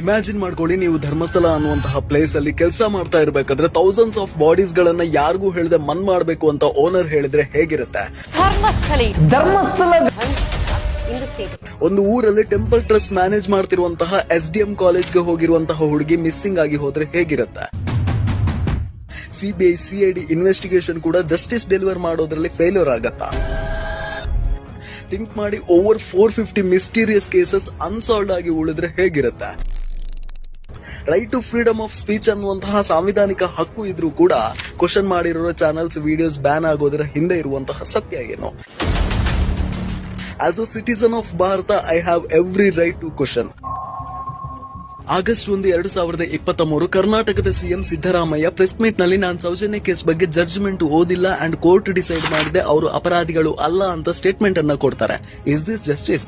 Imagine ಮಾಡ್ಕೊಳ್ಳಿ, ನೀವು ಧರ್ಮಸ್ಥಳ ಅನ್ನುವಂತಹ ಪ್ಲೇಸ್ ಅಲ್ಲಿ ಕೆಲಸ ಮಾಡ್ತಾ ಇರ್ಬೇಕಾದ್ರೆ ಥೌಸಂಡ್ಸ್ ಆಫ್ ಬಾಡೀಸ್ ಗಳನ್ನ ಯಾರಿಗೂ ಹೇಳದೆ ಮನ್ ಮಾಡ್ಬೇಕು ಅಂತ ಓನರ್ ಹೇಳಿದ್ರೆ ಹೇಗಿರುತ್ತೆ? ಒಂದು ಊರಲ್ಲಿ ಟೆಂಪಲ್ ಟ್ರಸ್ಟ್ ಮ್ಯಾನೇಜ್ ಮಾಡ್ತಿರುವಂತಹ SDM ಕಾಲೇಜ್ಗೆ ಹೋಗಿರುವಂತಹ ಹುಡುಗಿ ಮಿಸ್ಸಿಂಗ್ ಆಗಿ ಹೋದ್ರೆ ಹೇಗಿರುತ್ತೆ? CBI CID ಇನ್ವೆಸ್ಟಿಗೇಷನ್ ಕೂಡ ಜಸ್ಟಿಸ್ ಡೆಲಿವರ್ ಮಾಡೋದ್ರಲ್ಲಿ ಫೇಲ್ಯೂರ್ ಆಗತ್ತಾ? ಥಿಂಕ್ ಮಾಡಿ, ಓವರ್ 450 ಮಿಸ್ಟೀರಿಯಸ್ ಕೇಸಸ್ ಅನ್ಸಾಲ್ವ್ಡ್ ಆಗಿ ಉಳಿದ್ರೆ ಹೇಗಿರುತ್ತೆ? Right to freedom of speech ಅನ್ನುವಂತಹ ಸಾಂವಿಧಾನಿಕ ಹಕ್ಕು ಇದ್ರೂ ಕೂಡ ಕ್ವಶನ್ ಮಾಡಿರೋ ಚಾನೆಲ್ಸ್ ವಿಡಿಯೋಸ್ ಬ್ಯಾನ್ ಆಗೋದರ ಹಿಂದೆ ಇರುವಂತಹ ಸತ್ಯ ಏನು? As a citizen of Bharat, I have every right to question. August 1, 2023 ಕರ್ನಾಟಕದ CM ಸಿದ್ದರಾಮಯ್ಯ ಪ್ರೆಸ್ ಮೀಟ್ ನಲ್ಲಿ ನಾನು ಸೌಜನ್ಯ ಕೇಸ್ ಬಗ್ಗೆ ಜಡ್ಜ್ಮೆಂಟ್ ಓದಿಲ್ಲ ಅಂಡ್ ಕೋರ್ಟ್ ಡಿಸೈಡ್ ಮಾಡಿದೆ, ಅವರು ಅಪರಾಧಿಗಳು ಅಲ್ಲ ಅಂತ ಸ್ಟೇಟ್ಮೆಂಟ್ ಅನ್ನ ಕೊಡ್ತಾರೆ. Is this justice?